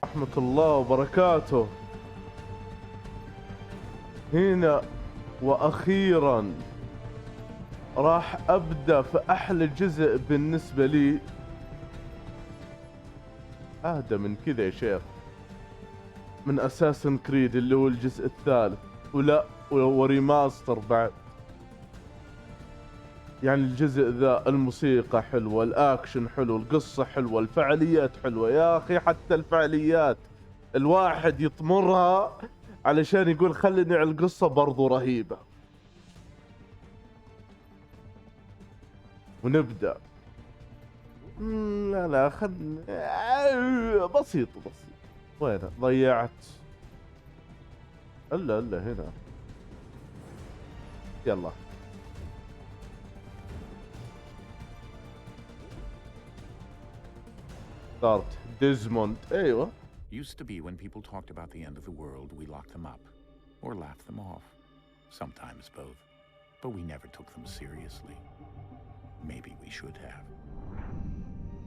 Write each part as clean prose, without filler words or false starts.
رحمة الله وبركاته. هنا وأخيرا راح أبدأ في أحلى جزء بالنسبة لي. أهدى من كذا يا شيخ، من اساسن كريد اللي هو الجزء الثالث، ولا وريماستر بعد. يعني الجزء ذا الموسيقى حلوة، الأكشن حلو، القصة حلوة، الفعاليات حلوة. يا أخي حتى الفعاليات الواحد يطمرها علشان يقول خليني على القصة برضو رهيبة. ونبدأ. لا بسيط. وين ضيعت؟ إلا هنا. يلا. طورت ديزموند. ايوه. Used to be when people talked about the end of the world, we locked them up or laughed them off. Sometimes both. But we never took them seriously. Maybe we should have.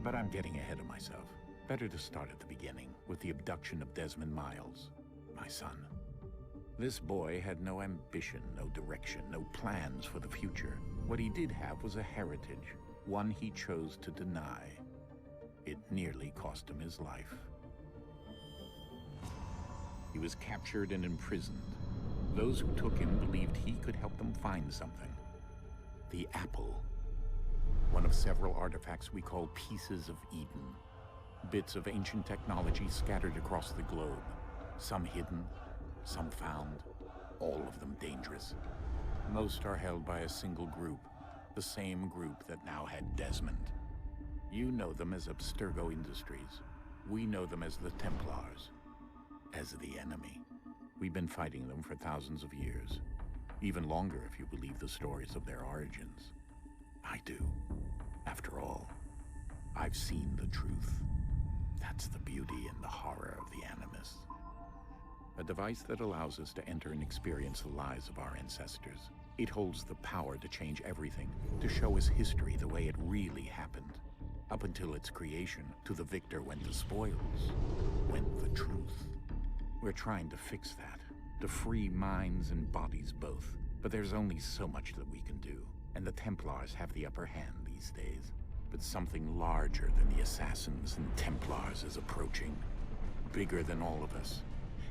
But I'm getting ahead of myself. Better to start at the beginning with the abduction of Desmond Miles, my son. This boy had no ambition, no direction, no plans for the future. What he did have was a heritage, one he chose to deny. It nearly cost him his life. He was captured and imprisoned. Those who took him believed he could help them find something. The apple. One of several artifacts we call pieces of Eden. Bits of ancient technology scattered across the globe. Some hidden, some found, all of them dangerous. Most are held by a single group, the same group that now had Desmond. You know them as Abstergo Industries. We know them as the Templars, as the enemy. We've been fighting them for thousands of years, even longer if you believe the stories of their origins. I do. After all, I've seen the truth. That's the beauty and the horror of the Animus. A device that allows us to enter and experience the lives of our ancestors. It holds the power to change everything, to show us history the way it really happened. Up until its creation, to the victor went the spoils, went the truth. We're trying to fix that, to free minds and bodies both. But there's only so much that we can do, and the Templars have the upper hand these days. But something larger than the Assassins and Templars is approaching, bigger than all of us.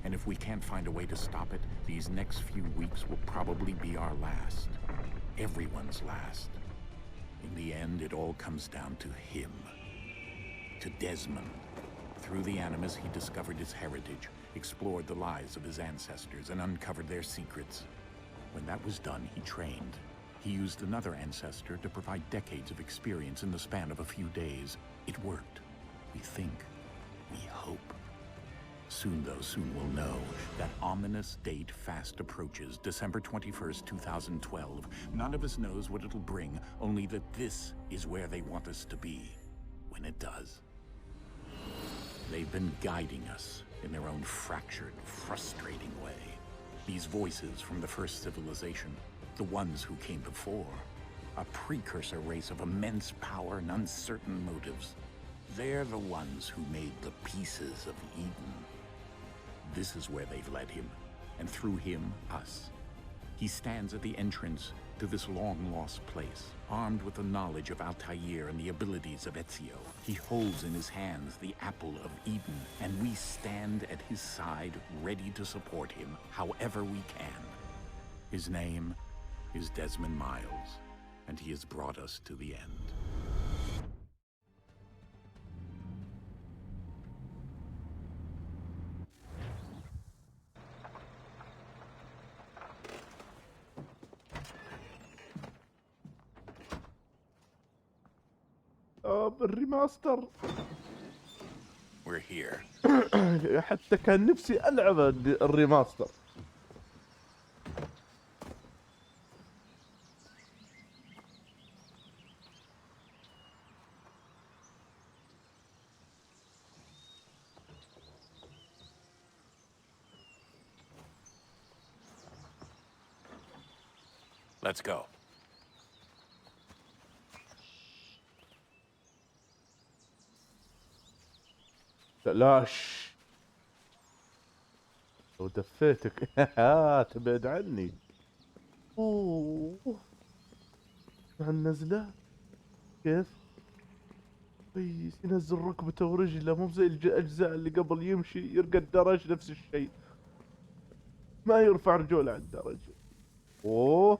And if we can't find a way to stop it, these next few weeks will probably be our last. Everyone's last. In the end, it all comes down to him. To Desmond. Through the Animus, he discovered his heritage, explored the lives of his ancestors, and uncovered their secrets. When that was done, he trained. He used another ancestor to provide decades of experience in the span of a few days. It worked. We think. We hope. Soon, though, soon we'll know. That ominous date fast approaches, December 21st, 2012. None of us knows what it'll bring, only that this is where they want us to be, when it does. They've been guiding us in their own fractured, frustrating way. These voices from the first civilization, the ones who came before, a precursor race of immense power and uncertain motives. They're the ones who made the pieces of Eden. This is where they've led him, and through him, us. He stands at the entrance to this long-lost place, armed with the knowledge of Altair and the abilities of Ezio. He holds in his hands the apple of Eden, and we stand at his side, ready to support him however we can. His name is Desmond Miles, and he has brought us to the end. الريماستر. We're here. حتى كان نفسي ألعب الريماستر. Let's go. لاش لو دفيتك تبعد عني. اوه مع النزلة كيف كويس، ينزل ركبته ورجله، مو زي الاجزاء اللي قبل يمشي يرقى الدرج نفس الشيء، ما يرفع رجوله عن الدرج. اوه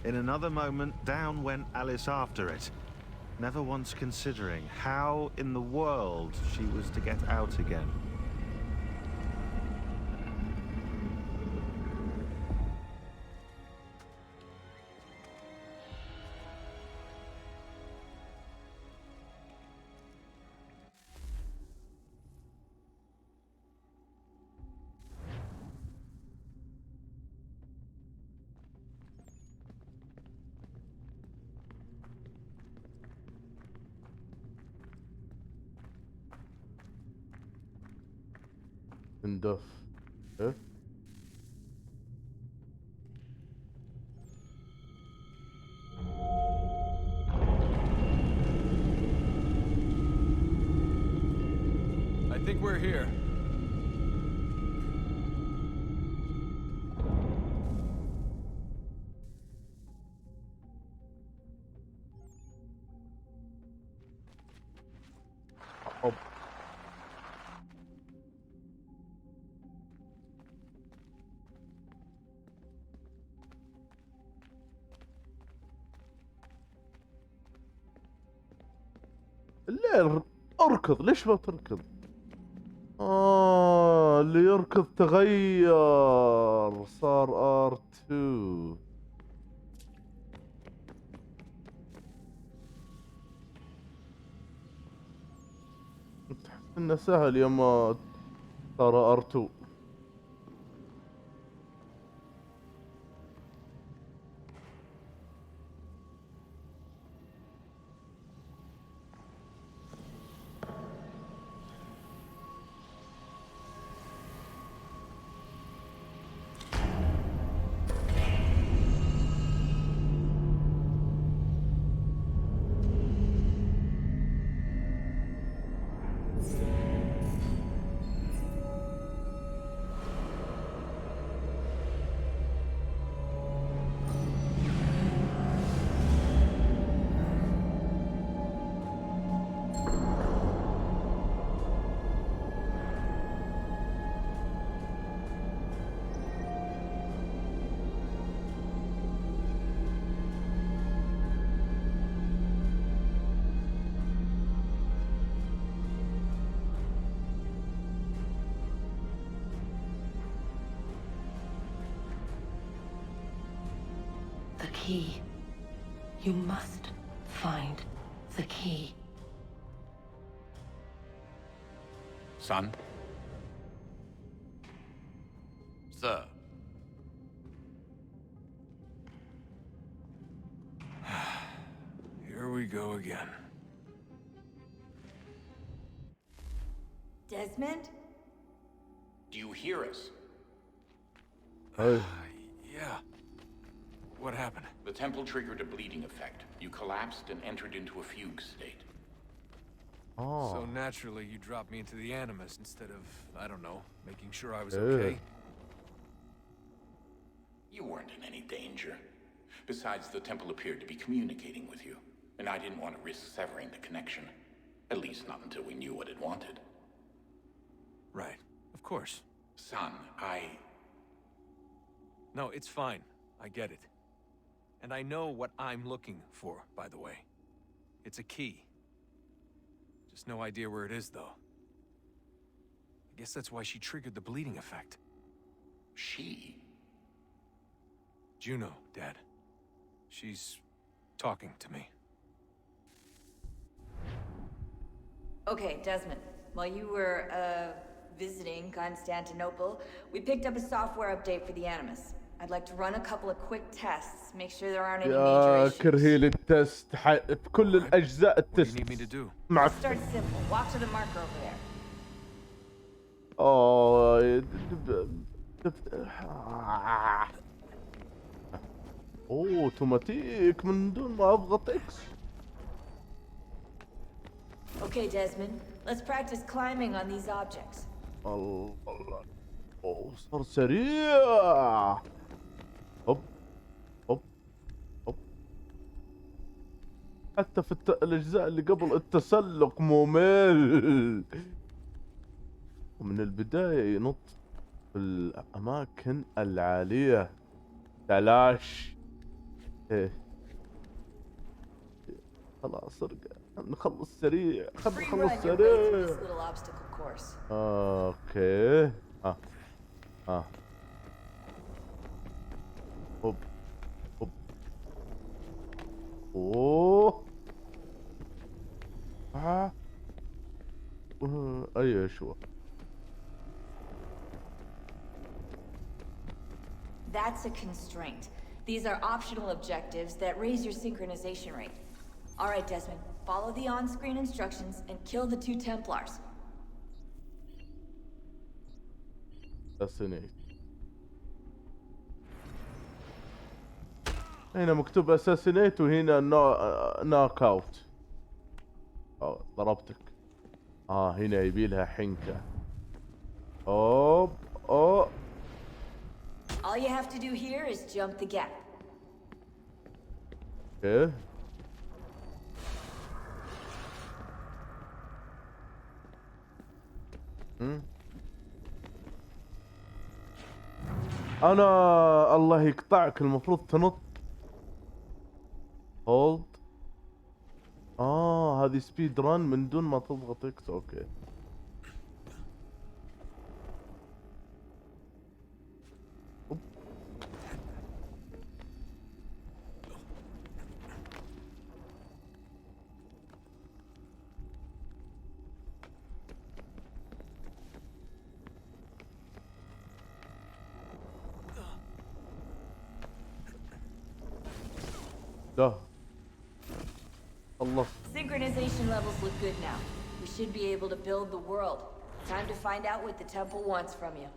In another moment, down went Alice after it, never once considering how in the world she was to get out again. اندف ايه I think we're here. حب الليل اركض، ليش ما تركض؟ اللي يركض تغير صار R2. تحس انه سهل يما صار R2. The key. You must find the key. Son? Sir. Here we go again. Desmond? Do you hear us? Yeah. What happened? The temple triggered a bleeding effect. You collapsed and entered into a fugue state. So naturally, you dropped me into the Animus instead of, I don't know, making sure I was okay. You weren't in any danger. Besides, the temple appeared to be communicating with you, and I didn't want to risk severing the connection. At least not until we knew what it wanted. Right. Of course. Son, No, it's fine. I get it. And I know what I'm looking for, by the way. It's a key. Just no idea where it is, though. I guess that's why she triggered the bleeding effect. She? Juno, Dad. She's talking to me. Okay, Desmond. While you were visiting Constantinople, we picked up a software update for the Animus. I'd like to run a couple of quick tests, make sure there aren't any major يا issues. كرهيل التست بكل الأجزاء What do you التست need me to do? مع Let's start simple. Walk to the marker over there. اوتوماتيك من دون ما اضغط اكس. Okay, Desmond. Let's practice climbing on these objects. الله الله. اوه صار سريع. هوب هوب هوب. حتى في الاجزاء اللي قبل التسلق ممل. ومن البداية ينط في الأماكن العالية. تلاش. إيه. خلاص ارجع نخلص سريع. خلنا Free نخلص run your way through سريع. this little obstacle course. اوكي. هوب هوب. اوه. اي شو. That's a constraint. These are optional objectives that raise your synchronization rate. All right, Desmond. Follow the on-screen instructions and kill the 2 Templars. اساسنيت. هنا مكتوب اساسنيت وهنا نوك اوت. ضربتك. هنا يبي لها حنكة. اوب. All you have to do here is jump the gap. اوكي. انا الله يقطعك المفروض تنط. هولد. هذه سبيد ران من دون ما تضغط اكس. اوكي. ده الله. Synchronization levels look good now. We should be able to build the world. Time to find out what the temple wants from you.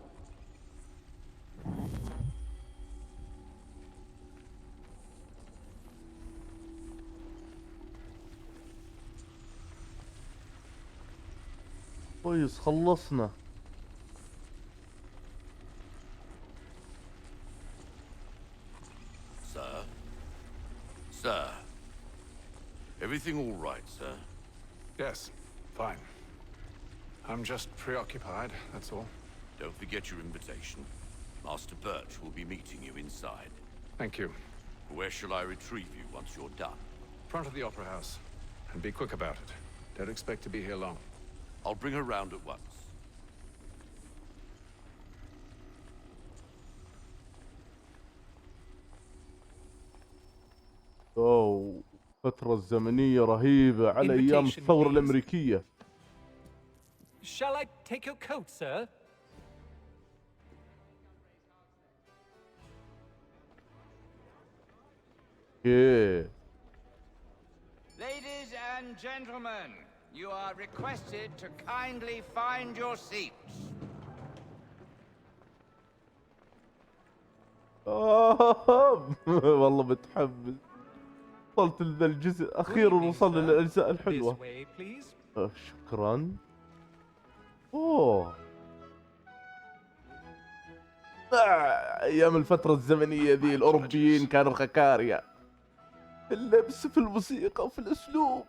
كويس خلصنا. Sir. Everything all right, sir? Yes, fine. I'm just preoccupied, that's all. Don't forget your invitation. Master Birch will be meeting you inside. Thank you. Where shall I retrieve you once you're done? Front of the Opera House. And be quick about it. Don't expect to be here long. I'll bring her round at once. اوه فترة زمنية رهيبة على ايام الثورة الأمريكية. Shall I take your coat, sir? Yeah. Ladies and gentlemen, you are requested to kindly find your seats. والله متحمس. وصلت لذا الجزء أخيرا. وصلنا للأجزاء الحلوة. شكرا. اوه. ايام الفترة الزمنية ذي الأوروبيين كانوا خكاريا في اللبس في الموسيقى وفي الأسلوب.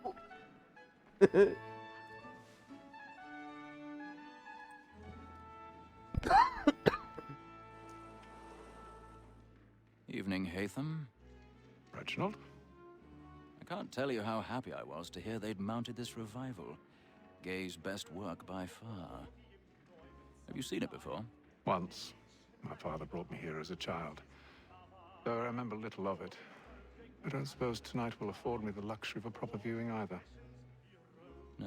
Evening, Heytham. Reginald? I can't tell you how happy I was to hear they'd mounted this revival. Gay's best work by far. Have you seen it before? Once. My father brought me here as a child. Though I remember little of it. I don't suppose tonight will afford me the luxury of a proper viewing either.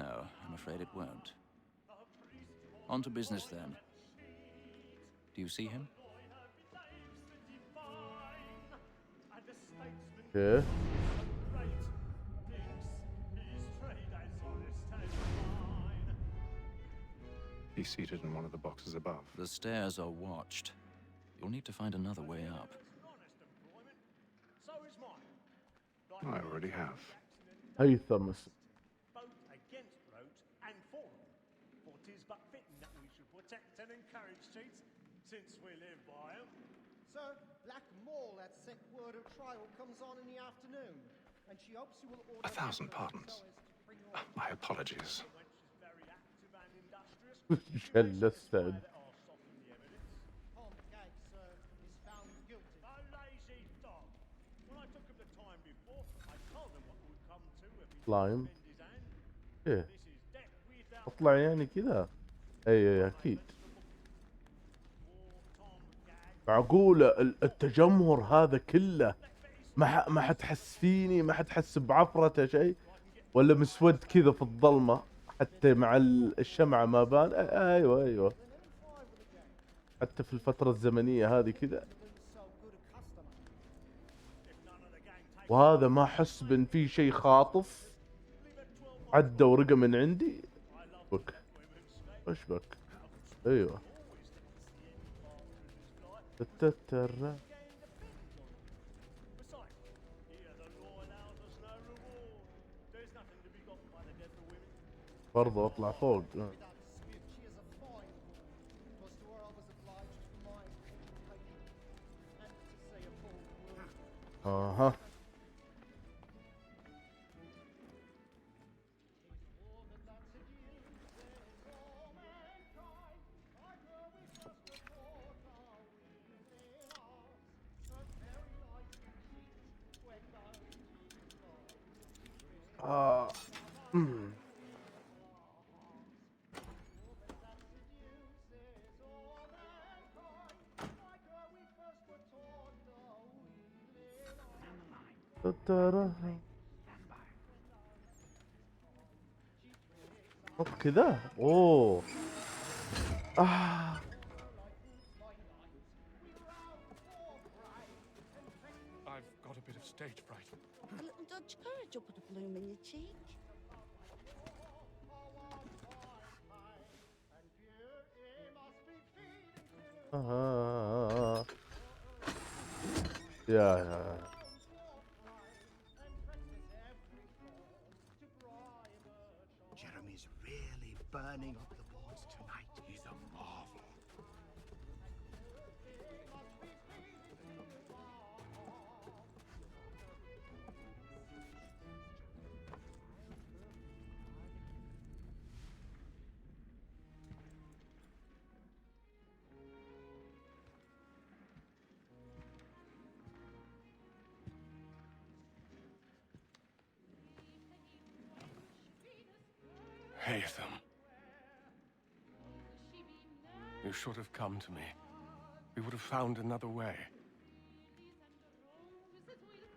No, I'm afraid it won't. On to business then. Do you see him? Yeah. He's seated in one of the boxes above. The stairs are watched. You'll need to find another way up. I already have. هيثم. Both against roads and for them. For 'tis but fitting that we should protect and encourage streets, since we live by them. Sir, Black Mall at sick word of trial comes on in the afternoon, and she hopes you will order 1,000 pardons. My apologies. جلستن. سلايم. ايه اطلع يعني كذا. اي اكيد. معقولة التجمهر هذا كله ما حتحس فيني، ما حتحس بعفرته شيء، ولا مسود كذا في الظلمة حتى مع الشمعة ما بان. ايوه حتى في الفترة الزمنية هذه كذا. وهذا ما احس بان في شيء خاطف عدى ورقة من عندي. بك وش بك؟ ايوه تتتر. برضه اطلع فوق. اها كذا. اوه I've got a bit of stage fright. A little Dutch courage will put a bloom in your cheek. يا Jeremy's really burning up the boards tonight. He's a marvel. Heytham. You should have come to me. We would have found another way.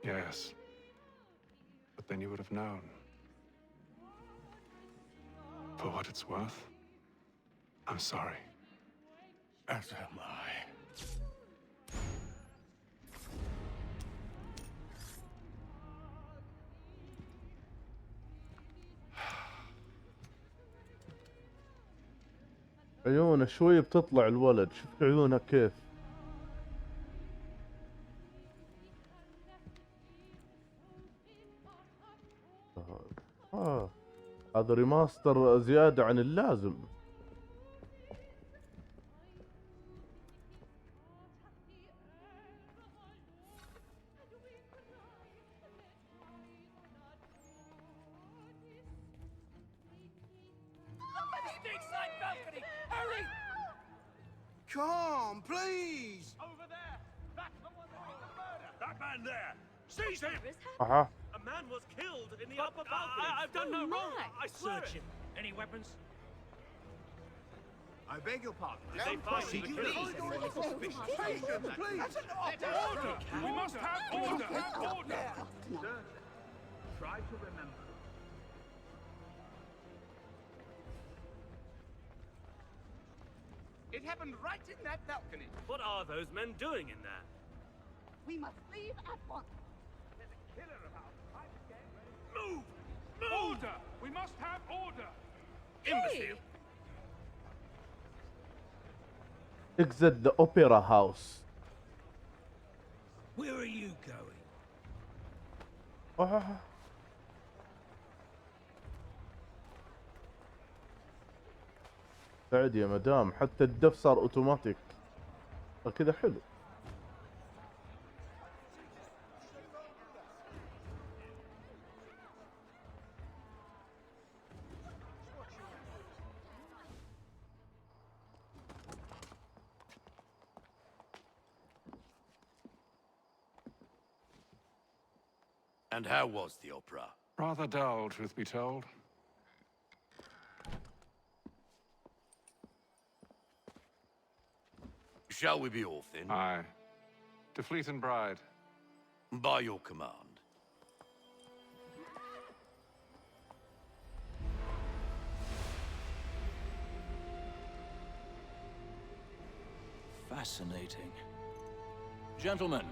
Yes. But then you would have known. For what it's worth, I'm sorry. As am I. عيونه شوي بتطلع الولد. شوف عيونه كيف. هذا ريماستر زيادة عن اللازم. Come, please! Over there! That's the one that did the murder! That man there! Seize him! A man was killed in the upper balcony! I've done no wrong! I swear Search it! him. Any weapons? I beg your pardon. Did they find the killer? Please! That's an order! We must have order! Order! Sir, try to remember. It happened right in that balcony. What are those men doing in there? We must leave at once. There's a killer about. Move! Order! We must have order! Imbecile! Exit the opera house. Where are you going? بعد يا مدام، حتى الدف صار اوتوماتيك. كذا حلو. And how was the opera? Rather dull, truth be told. Shall we be off then? Aye. To Fleet and Bride. By your command. Fascinating. Gentlemen,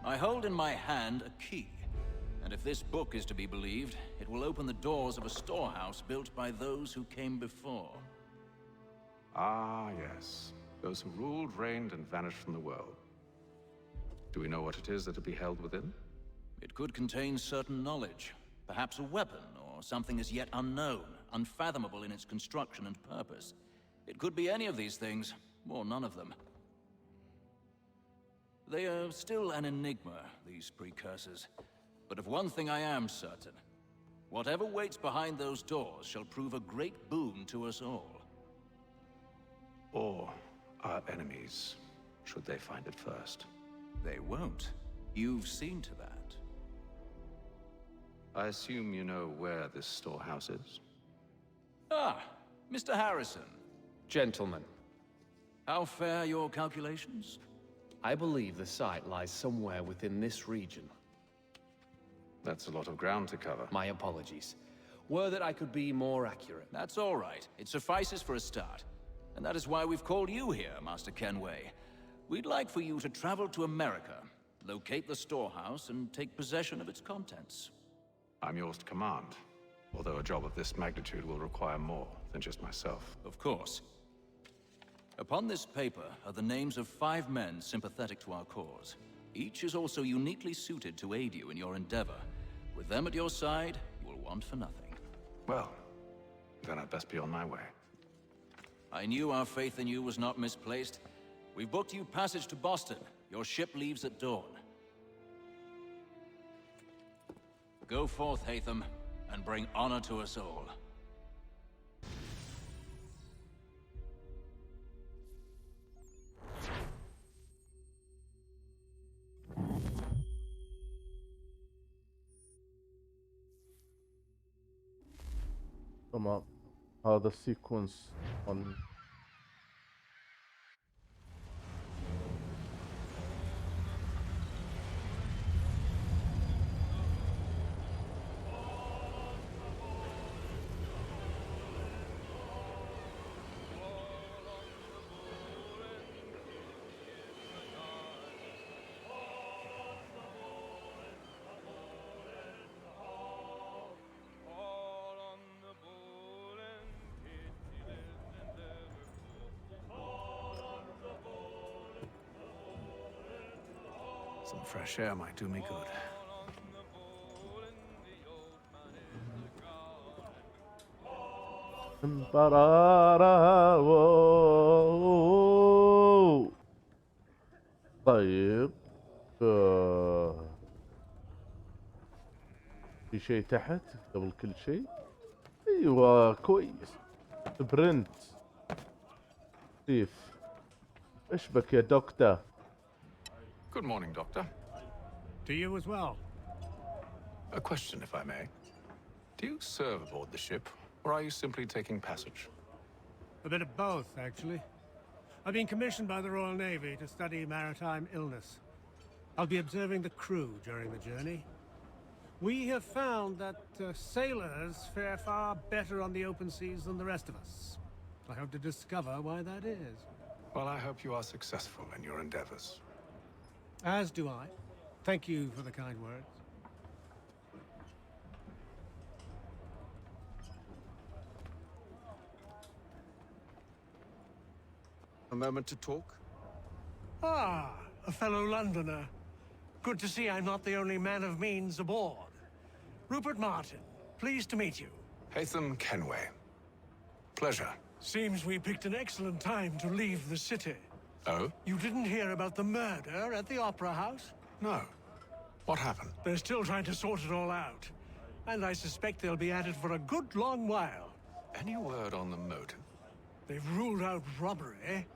I hold in my hand a key. And if this book is to be believed, it will open the doors of a storehouse built by those who came before. Ah, yes. Those who ruled, reigned, and vanished from the world. Do we know what it is that will be held within? It could contain certain knowledge. Perhaps a weapon, or something as yet unknown, unfathomable in its construction and purpose. It could be any of these things, or none of them. They are still an enigma, these precursors. But of one thing I am certain. Whatever waits behind those doors shall prove a great boon to us all. Or our enemies, should they find it first. They won't. You've seen to that. I assume you know where this storehouse is? Ah, Mr. Harrison. Gentlemen. How fare your calculations? I believe the site lies somewhere within this region. That's a lot of ground to cover. My apologies. Were that I could be more accurate. That's all right. It suffices for a start. And that is why we've called you here, Master Kenway. We'd like for you to travel to America, locate the storehouse, and take possession of its contents. I'm yours to command, although a job of this magnitude will require more than just myself. Of course. Upon this paper are the names of 5 men sympathetic to our cause. Each is also uniquely suited to aid you in your endeavor. With them at your side, you will want for nothing. Well, then I'd best be on my way. I knew our faith in you was not misplaced. We've booked you passage to Boston. Your ship leaves at dawn. Go forth, Heytham, and bring honor to us all. تمام. هذا السيكونس Some fresh air might do me good. طيب في شيء تحت قبل كل شيء. ايوه كويس. برنت كيف ايش بك يا دكتور؟ Good morning, Doctor. To you as well. A question, if I may. Do you serve aboard the ship, or are you simply taking passage? A bit of both, actually. I've been commissioned by the Royal Navy to study maritime illness. I'll be observing the crew during the journey. We have found that sailors fare far better on the open seas than the rest of us. I hope to discover why that is. Well, I hope you are successful in your endeavors. As do I. Thank you for the kind words. A moment to talk? Ah, a fellow Londoner. Good to see I'm not the only man of means aboard. Rupert Martin, pleased to meet you. Heytham Kenway. Pleasure. Seems we picked an excellent time to leave the city. Oh? You didn't hear about the murder at the Opera House? No. What happened? They're still trying to sort it all out. And I suspect they'll be at it for a good long while. Any word on the motive? They've ruled out robbery,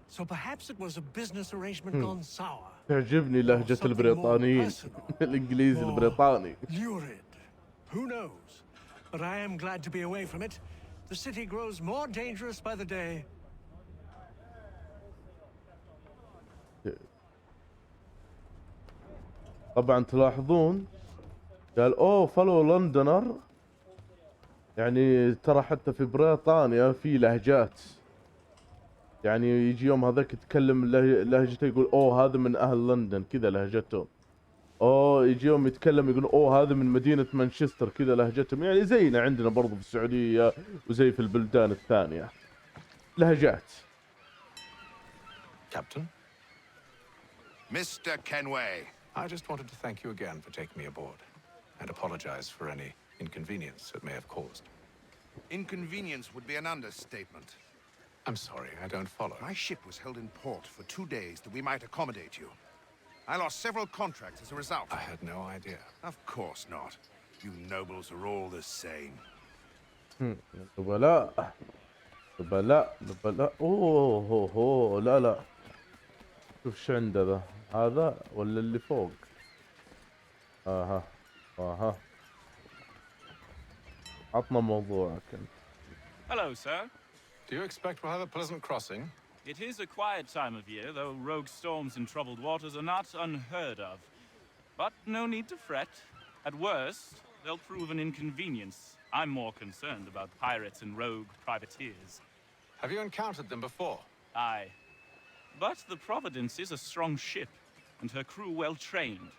so perhaps it was a business arrangement gone sour. تعجبني لهجة البريطانيين الإنجليزي البريطاني. Lurid. Who knows? But I am glad to be away from it. The city grows more dangerous by the day. طبعا تلاحظون قال اوه فلو لندنر، يعني ترى حتى في بريطانيا في لهجات، يعني يجي يوم هذاك يتكلم لهجته يقول اوه هذا من اهل لندن كذا لهجتهم، اوه يجي يوم يتكلم يقول اوه هذا من مدينة مانشستر كذا لهجتهم، يعني زينا عندنا برضو في السعودية وزي في البلدان الثانية لهجات. Captain? Mr. Kenway. I just wanted to thank you again for taking me aboard, and apologize for any inconvenience it may have caused. Inconvenience would be an understatement. I'm sorry, I don't follow. My ship was held in port for 2 days that we might accommodate you. I lost several contracts as a result. I had no idea. Of course not. You nobles are all the same. نبلاء نبلاء اوه لا شوف ايش عنده ذا، هذا ولا اللي فوق؟ اها عطنا موضوعك انت. Hello, sir. Do you expect we'll have a pleasant crossing? It is a quiet time of year, though rogue storms in troubled waters are not unheard of. But no need to fret. At worst, they'll prove an inconvenience. I'm more concerned about pirates and rogue privateers. Have you encountered them before? Aye. But the Providence is a strong ship, and her crew well trained.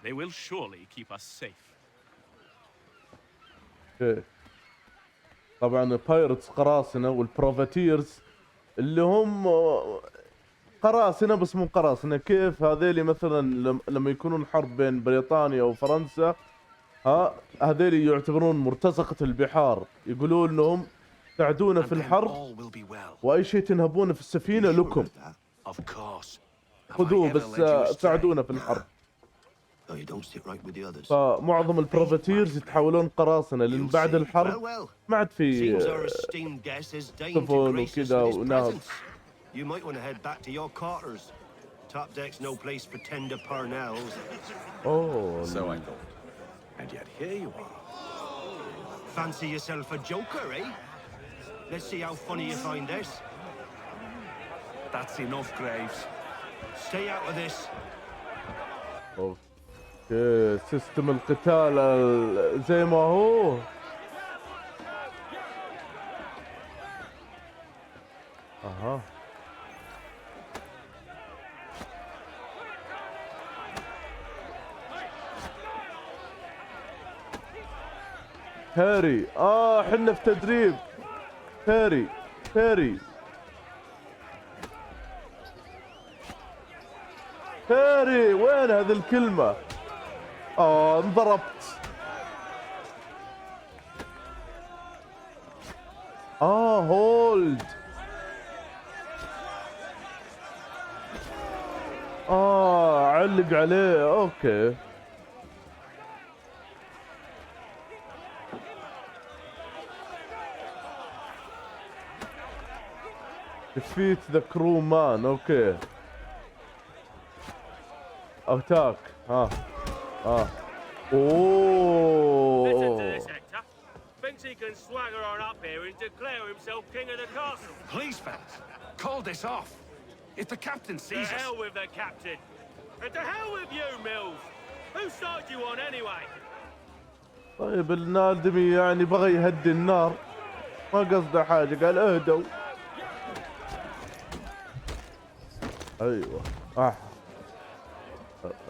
They will surely keep us safe. Okay. طبعا البايرتس قراصنة والبروفاتيرز اللي هم قراصنة بس مو قراصنة. كيف هذيلي مثلا لما يكونون حرب بين بريطانيا وفرنسا، هذيلي يعتبرون مرتزقة البحار، يقولون لهم ساعدونا في الحرب واي شيء تنهبونه في السفينة لكم، خذوه بس ساعدونا في الحرب. فمعظم البروفاتيرز يتحولون قراصنة لأن بعد الحرب ما عاد في سفن وكذا ونهب. You might want to head back to your quarters. Top deck's no place for tender parnells. Oh, so I thought. And yet here you are. Fancy yourself a joker, eh? Let's see how funny you find this. That's enough, Graves. Stay out of this. اوكي سيستم القتال زي ما هو. اها هاري حنا في تدريب. هاري وين هذه الكلمة؟ انضربت. هولد. علق عليه. اوكي defeat the crew man. اوكي اتاك. Listen to this, Hector. Thinks he can swagger on up here and declare himself king of the castle. Please, fellas, call this off. If the captain sees us... To hell with the captain. And to hell with you, Mills. Who started you on anyway? طيب النادمي يعني بغى يهدي النار، ما قصده حاجة، قال اهدوا. ايوه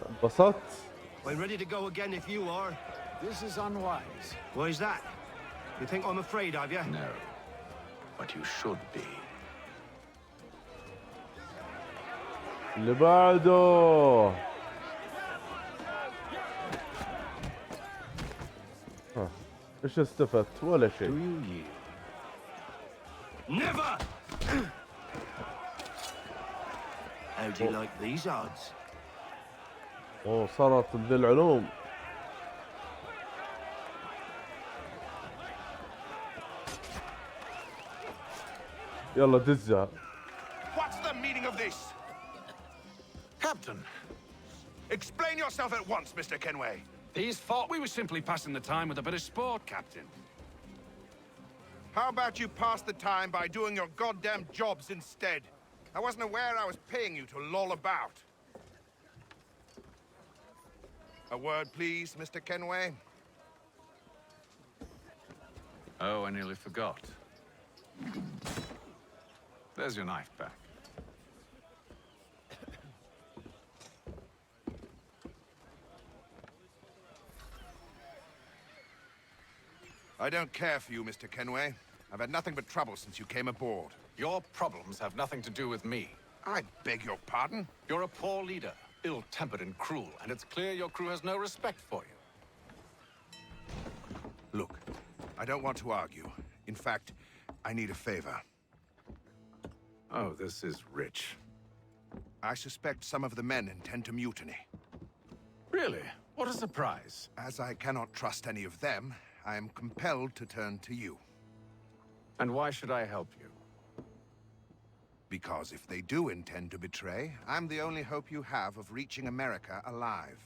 انبسطت. We're ready to go again if you are. This is unwise. Why is that? You think I'm afraid of you? No, but you should be. اللي بعده. ايش استفدت؟ ولا شيء. Never! How do you like these odds? اوه صارت ذي العلوم. يلا دزها. What's the meaning of this? Captain, Explain yourself at once, Mr. Kenway. these thought we were simply passing the time with a bit of sport, Captain. How about you pass the time by doing your goddamn jobs instead? I wasn't aware I was paying you to loll about. A word, please, Mr. Kenway. Oh, I nearly forgot. There's your knife back. I don't care for you, Mr. Kenway. I've had nothing but trouble since you came aboard. Your problems have nothing to do with me. I beg your pardon? You're a poor leader, ill-tempered and cruel, and it's clear your crew has no respect for you. Look, I don't want to argue. In fact, I need a favor. Oh, this is rich. I suspect some of the men intend to mutiny. Really? What a surprise. As I cannot trust any of them, I am compelled to turn to you. And why should I help you? Because if they do intend to betray, I'm the only hope you have of reaching America alive.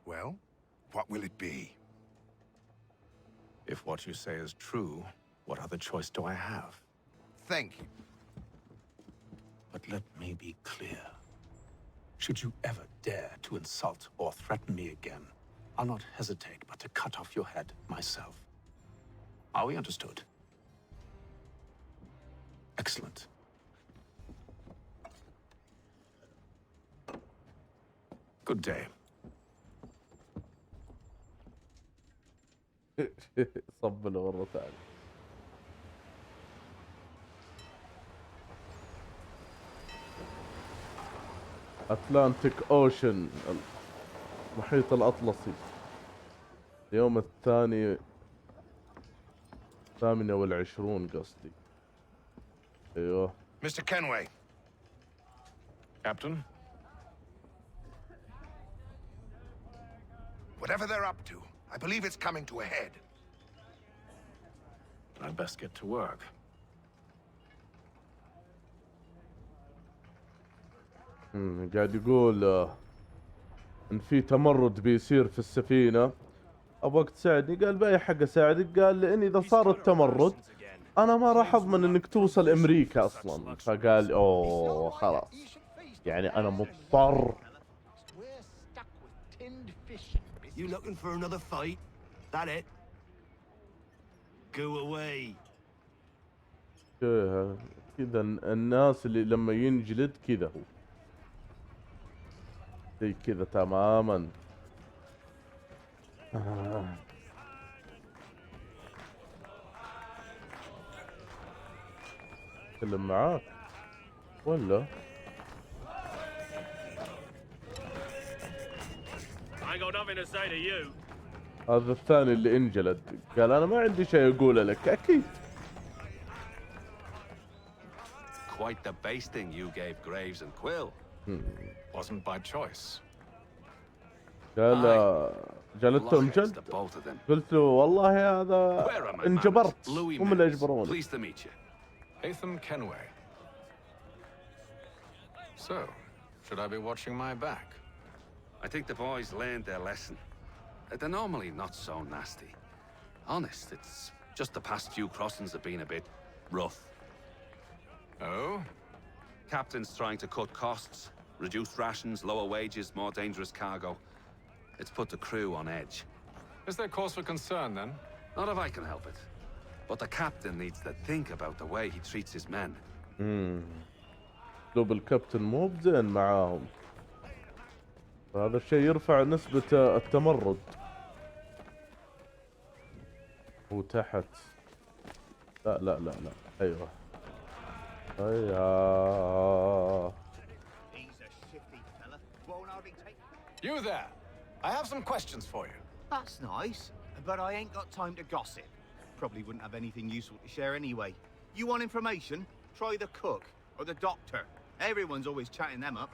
Well, what will it be? If what you say is true, what other choice do I have? Thank you. But let me be clear. Should you ever dare to insult or threaten me again, I'll not hesitate but to cut off your head myself. Are we understood? Excellent. Good day. صب له مرة ثانية. أتلانتيك أوشن، المحيط الأطلسي، اليوم 28 قصدي. ايوه. Mr. Kenway. Captain? Whatever they're up to, I believe it's coming to a head. I'd best get to work. قاعد يقول ان في تمرد بيصير في السفينة، ابغاك تساعدني. قال باي حق اساعدك؟ قال لان اذا صار التمرد انا ما راح اضمن انك توصل امريكا اصلا. فقال اوه خلاص يعني انا مضطر. You looking for another fight? That it? Go away. كذا الناس اللي لما ينجلد كذا هو زي كذا تماما. اتكلم معاك ولا؟ هذا الثاني اللي انجلد قال انا ما عندي شيء اقوله لك. اكيد. Quite the basting you gave Graves and Quill. Wasn't by choice. قال جلدتهم جلد. قلت له والله هذا انجبرت، هم اللي اجبروني. Pleased to meet you. Heytham Kenway. So, should I be watching my back? I think the boys learned their lesson. They're normally not so nasty. Honest, it's just the past few crossings have been a bit rough. Oh? Captain's trying to cut costs, reduce rations, lower wages, more dangerous cargo. It's put the crew on edge. Is there cause for concern, then? Not if I can help it. But the captain needs to think about the way he treats his men. اسلوب الكابتن مو بزين معاهم، فهذا الشيء يرفع نسبة التمرد. وتحت لا لا لا لا، ايوه ايوه. You there. I have some questions for you. That's nice, but I ain't got time to gossip. Probably wouldn't have anything useful to share anyway. You want information? Try the cook or the doctor. Everyone's always chatting them up.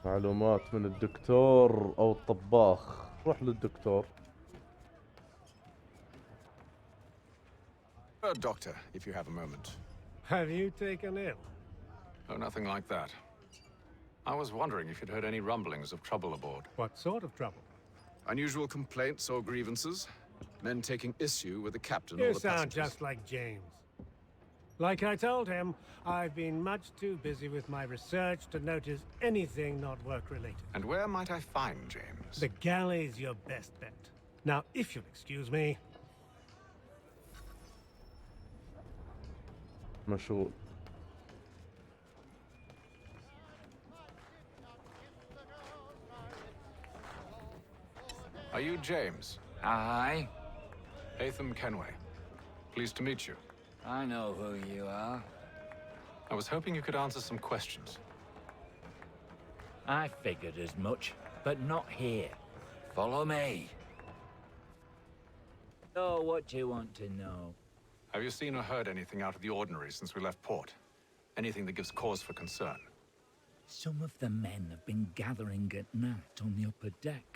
معلومات من الدكتور او الطباخ. روح للدكتور. Doctor, if you have a moment. Have you taken ill? Oh, nothing like that. I was wondering if you'd heard any rumblings of trouble aboard. What sort of trouble? Unusual complaints or grievances? Men taking issue with the captain or You the sound passengers? just like James. Like I told him, I've been much too busy with my research to notice anything not work-related. And where might I find James? The galley's your best bet. Now, if you'll excuse me... مشغول. Are you James? Aye. Heytham Kenway. Pleased to meet you. I know who you are. I was hoping you could answer some questions. I figured as much, but not here. Follow me. So, what do you want to know? Have you seen or heard anything out of the ordinary since we left port? Anything that gives cause for concern? Some of the men have been gathering at night on the upper deck.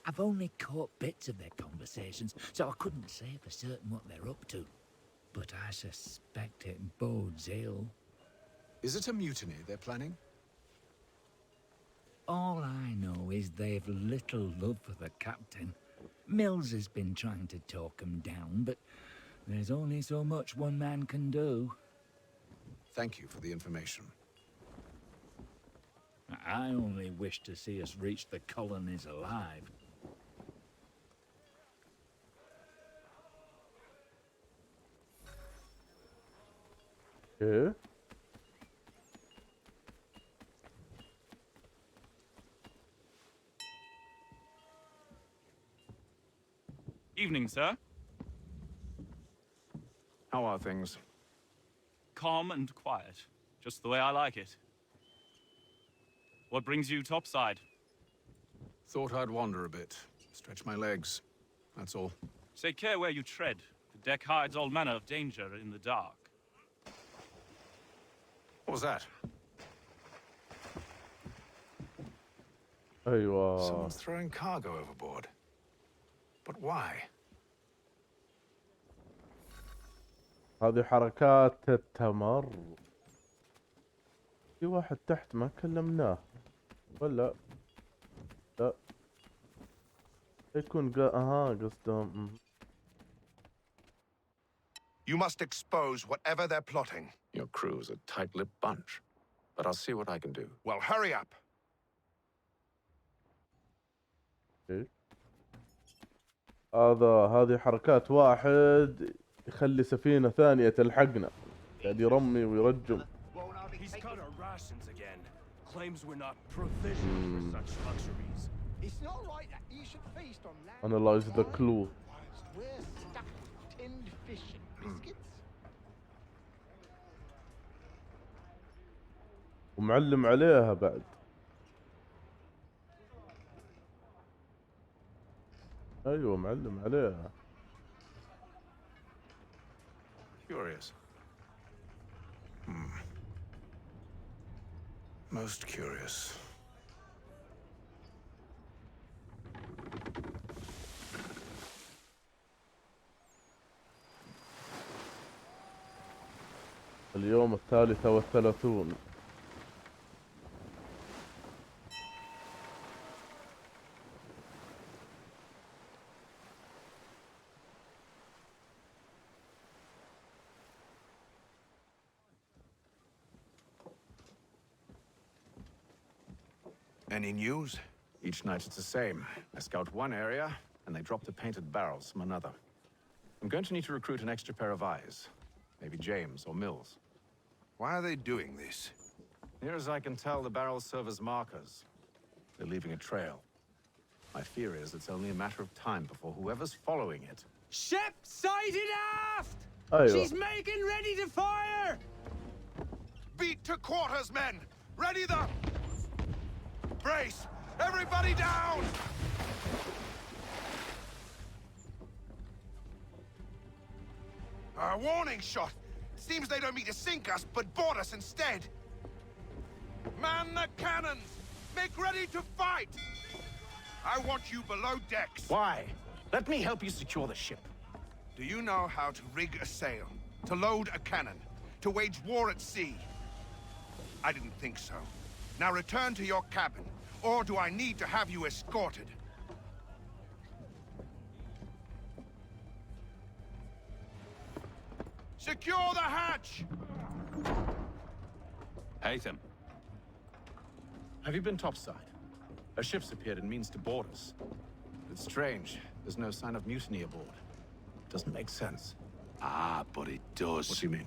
I've only caught bits of their conversations, so I couldn't say for certain what they're up to. But I suspect it bodes ill. Is it a mutiny they're planning? All I know is they've little love for the captain. Mills has been trying to talk him down, but there's only so much one man can do. Thank you for the information. I only wish to see us reach the colonies alive. Okay. Evening, sir. How are things? Calm and quiet. Just the way I like it. What brings you topside? Thought I'd wander a bit. Stretch my legs. That's all. Take care where you tread. The deck hides all manner of danger in the dark. What was that? أيوة. Someone's throwing cargo overboard. But why? هذه حركات التمر. في واحد تحت ما كلمناه ولا لا يكون قصدهم. You must expose whatever they're plotting. Your crew's a tight-lipped bunch, but I'll see what I can do. Well, hurry up. هذه حركات واحد يخلي سفينة ثانية تلحقنا، قاعد يرمي ويرجم. He's cut our rations again. Claims we're not provisioned for such luxuries. It's not right that you should feast on land. Analyze the clue. We're stuck with tinned fish and biscuits. ومعلم عليها بعد. ايوه معلم عليها. Curious. Most curious. اليوم 33. Any news? Each night it's the same. I scout one area, and they drop the painted barrels from another. I'm going to need to recruit an extra pair of eyes. Maybe James or Mills. Why are they doing this? Near as I can tell, the barrels serve as markers. They're leaving a trail. My fear is it's only a matter of time before whoever's following it. Ship sighted aft! أيوة. She's making ready to fire! Beat to quarters, men! Ready the... Brace! Everybody down! A warning shot! Seems they don't mean to sink us, but board us instead! Man the cannons! Make ready to fight! I want you below decks! Why? Let me help you secure the ship. Do you know how to rig a sail? To load a cannon? To wage war at sea? I didn't think so. Now return to your cabin, or do I need to have you escorted? Secure the hatch! Heytham. Have you been topside? A ship's appeared and means to board us. It's strange. There's no sign of mutiny aboard. Doesn't make sense. Ah, but it does. What do you mean?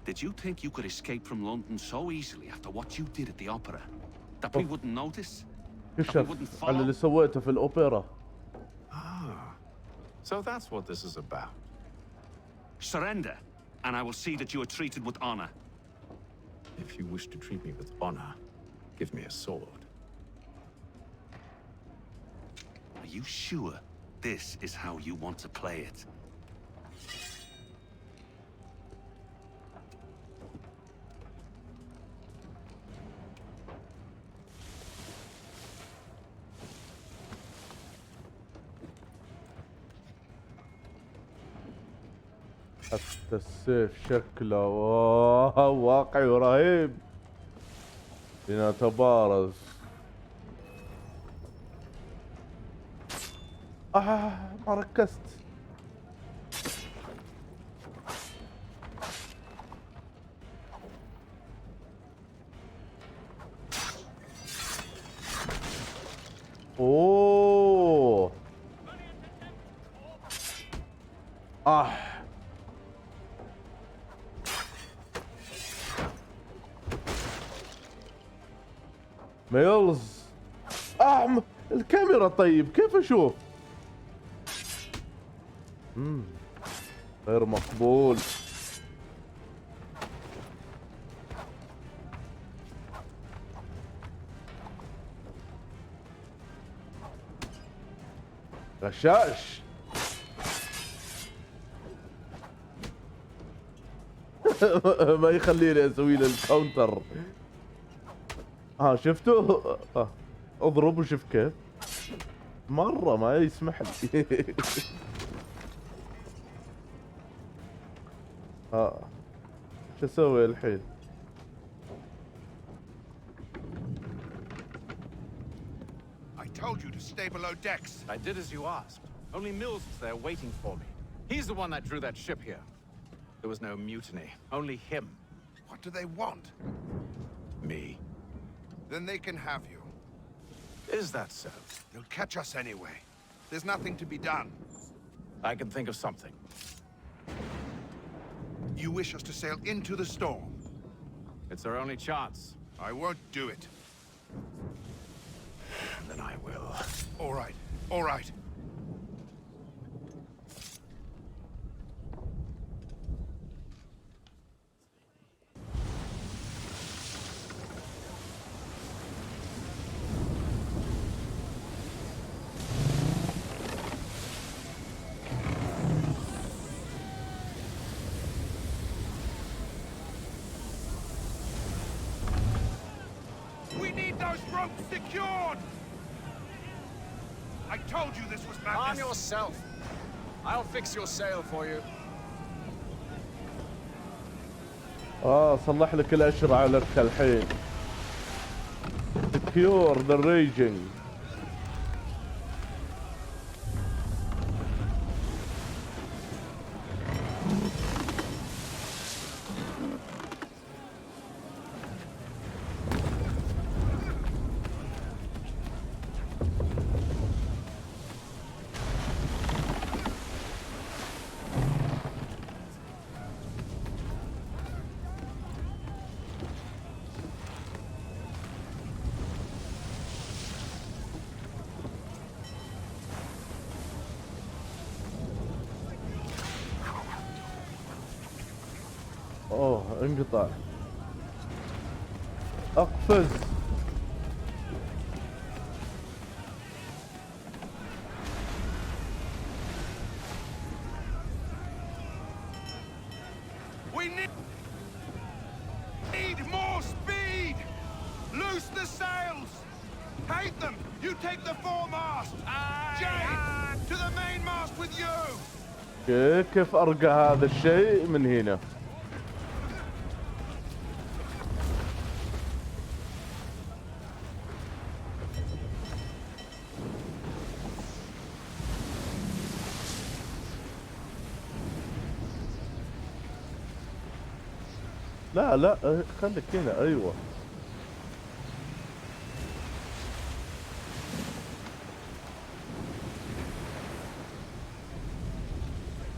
Did you think you could escape from London so easily after what you did at the opera? That we wouldn't notice? That we wouldn't كشف على follow? اللي سويته في الأوبرا. Ah. So that's what this is about. Surrender, and I will see that you are treated with honor. If you wish to treat me with honor, give me a sword. Are you sure this is how you want to play it? حتى السيف شكله واقعي ورهيب. لنتبارز. ما ركزت. اوه ميلز. الكاميرا طيب كيف اشوف؟ غير مقبول. غشاش. ما يخليني اسوي له الكاونتر. شفتوا؟ اضرب وشوف كيف. مرة ما يسمح لي. شو اسوي الحين؟ I told you to stay below decks. I did as you asked. Only Mills was there waiting for me. He's the one that drew that ship here. There was no mutiny. Only him. What do they want? Me. Then they can have you. Is that so? They'll catch us anyway. There's nothing to be done. I can think of something. You wish us to sail into the storm? It's our only chance. I won't do it. Then I will. All right, all right. Secured! I told you this was madness. Arm yourself. I'll fix your sail for you. صلح لك الأشرعة لك الحين. Secure the raging. اوه انقطع. اقفز. We need more speed! Loose the sails! Heytham, you take the foremast! Jade, to the mainmast with you! كيف ارقى هذا الشيء من هنا؟ لا لا خليك هنا. ايوه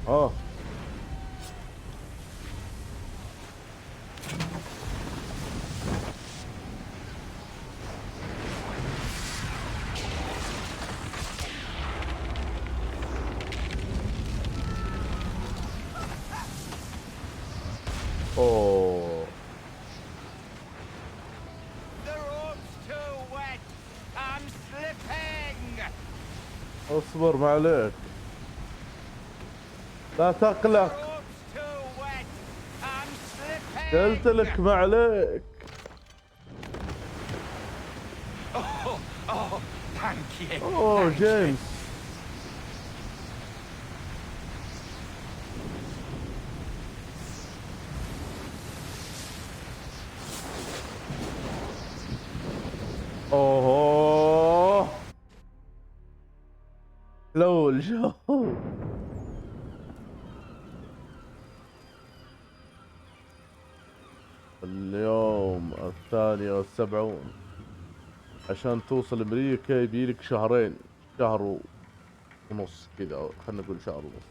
اوه اصبر ما عليك، لا تقلق، قلت لك ما عليك. اوه جيمس اوه لو الجو. اليوم 72 عشان توصل امريكا يبيلك شهرين، شهر ونص كذا، خلينا نقول شهر ونص.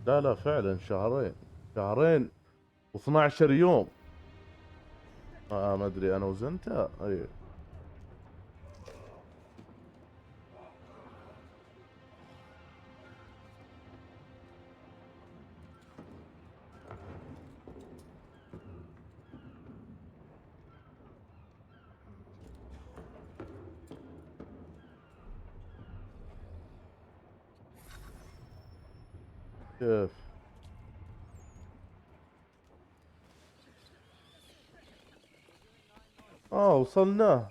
لا لا فعلا شهرين و12 يوم. ما ادري انا وزنتها. اي كيف وصلنا.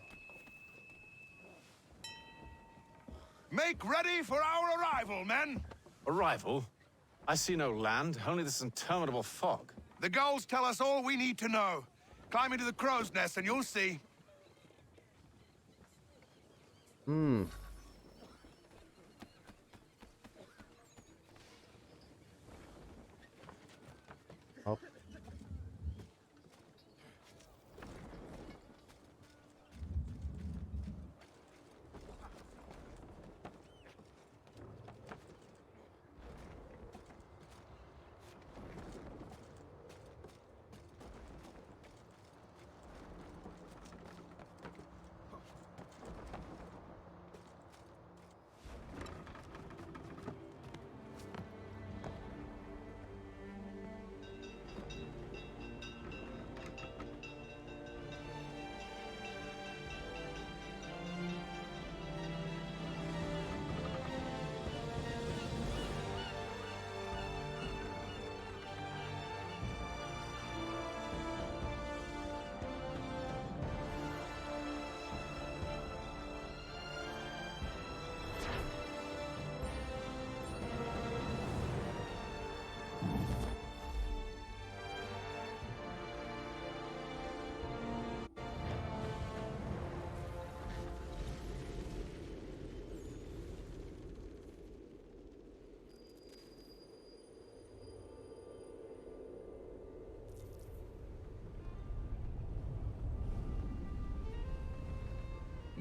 Make ready for our arrival, men! Arrival? I see no land, only this interminable fog. The gulls tell us all we need to know. Climb into the crow's nest and you'll see. Up.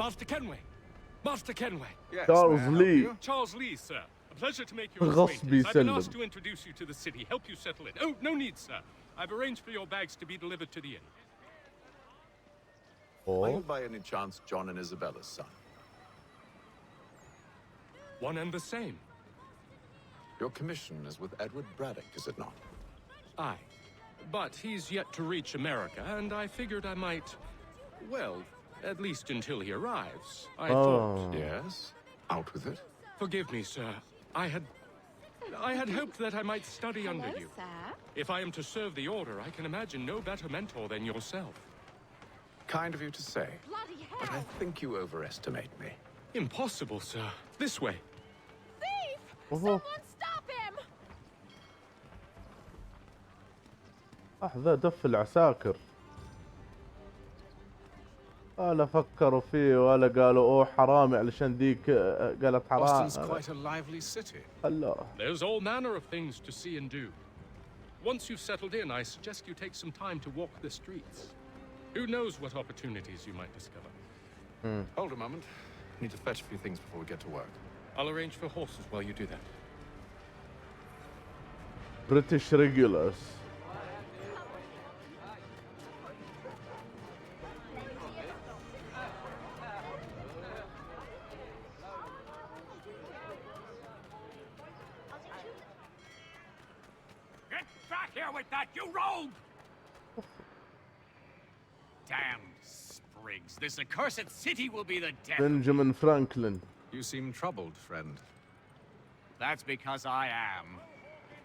Master Kenway! Master Kenway! Yes, Charles Lee. Charles Lee, sir. A pleasure to make you غصب acquainted. I've been يسلم. asked to introduce you to the city, help you settle in. Oh, no need, sir. I've arranged for your bags to be delivered to the inn. Are you by any chance John and Isabella's son? One and the same. Your commission is with Edward Braddock, is it not? Aye. But he's yet to reach America, and I figured I might... Well, at least until he arrives. I thought... Yes? Out with it. Forgive me, sir. I had hoped that I might study under you. Sir? If I am to serve the Order, I can imagine no better mentor than yourself. Kind of you to say. Bloody hell! But I think you overestimate me. Impossible, sir. This way. Thief! Someone stop him! ذا دف العساكر. ولا فكروا فيه ولا قالوا اوه حرامي علشان ذيك قالت حرام. Boston's quite a lively city. الله. There's all manner of things to see and do. Once you've settled in, I suggest you take some time to walk the streets. Who knows what opportunities you might discover. Hold a moment. Need to fetch a few things before we get to work. I'll arrange for horses while you do that. British regulars. Get back here with that, you rogue! Damn sprigs. This accursed city will be the death. Benjamin Franklin. You seem troubled, friend. That's because I am.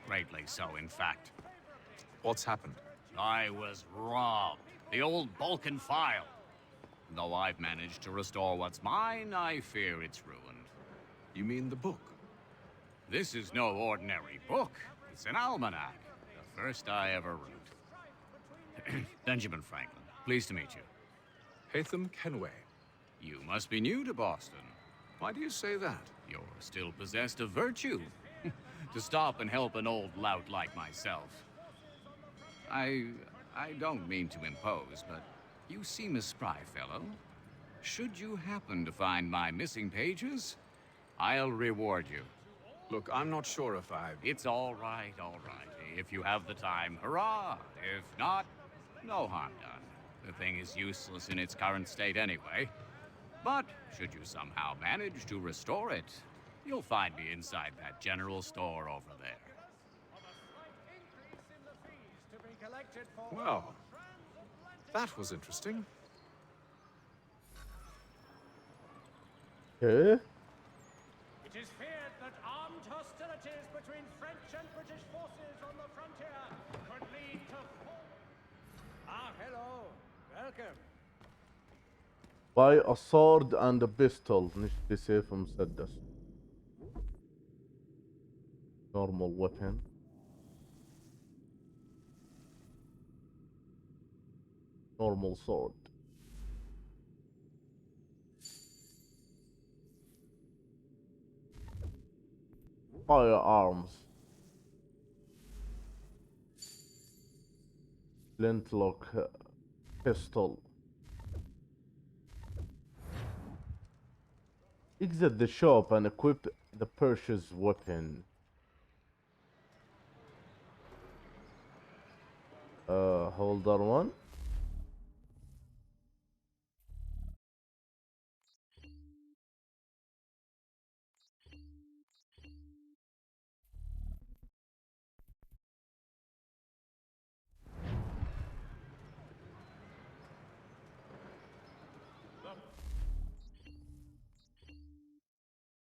Greatly so, in fact. What's happened? I was robbed. The old Balkan file. Though I've managed to restore what's mine, I fear it's ruined. You mean the book? This is no ordinary book. It's an almanac. The first I ever wrote. Benjamin Franklin. Pleased to meet you. Heytham Kenway. You must be new to Boston. Why do you say that? You're still possessed of virtue. To stop and help an old lout like myself. I don't mean to impose, but you seem a spry fellow. Should you happen to find my missing pages, I'll reward you. Look, I'm not sure if I... It's all right, all right. If you have the time, hurrah! If not, no harm done. The thing is useless in its current state anyway. But should you somehow manage to restore it, you'll find me inside that general store over there. Well, that was interesting. Okay. It is feared that armed hostilities between French and British forces on the frontier could lead to... hello. Welcome. Buy a sword and a pistol. نشتري سيف ومسدس. Normal weapon. Normal sword. Firearms. Flintlock pistol. Exit the shop and equip the purchased weapon. Holder one.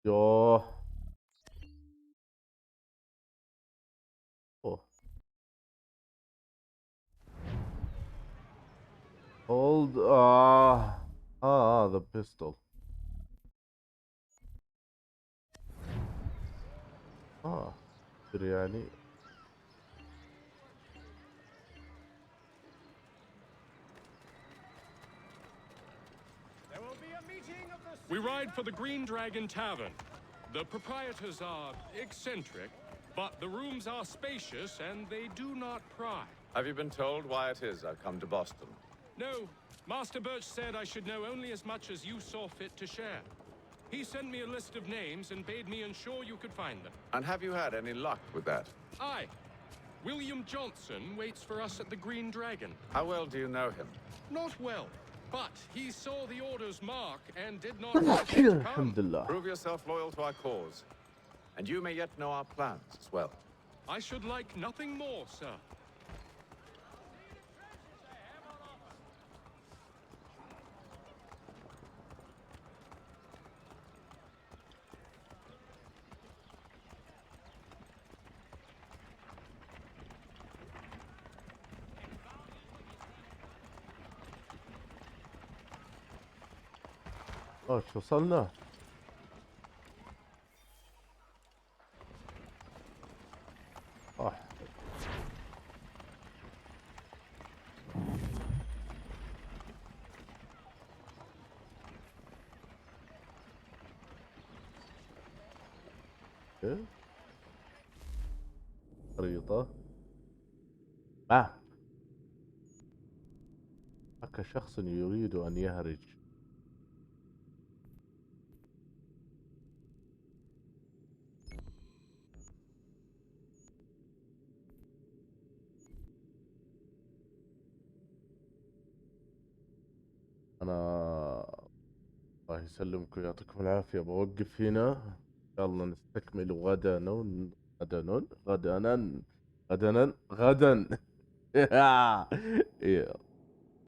Yo. Oh. Hold. The pistol. يعني. We ride for the Green Dragon Tavern. The proprietors are eccentric, but the rooms are spacious and they do not pry. Have you been told why it is I've come to Boston? No. Master Birch said I should know only as much as you saw fit to share. He sent me a list of names and bade me ensure you could find them. And have you had any luck with that? Aye. William Johnson waits for us at the Green Dragon. How well do you know him? Not well. But he saw the order's mark and did not hesitate to come. Prove yourself loyal to our cause, And you may yet know our plans as well. I should like nothing more, sir. شو وصلنا؟ خريطة حكى شخص يريد أن يهرج. أنا الله يسلمكم يعطيكم العافية، بوقف هنا إن شاء الله نستكمل غدا. إيه.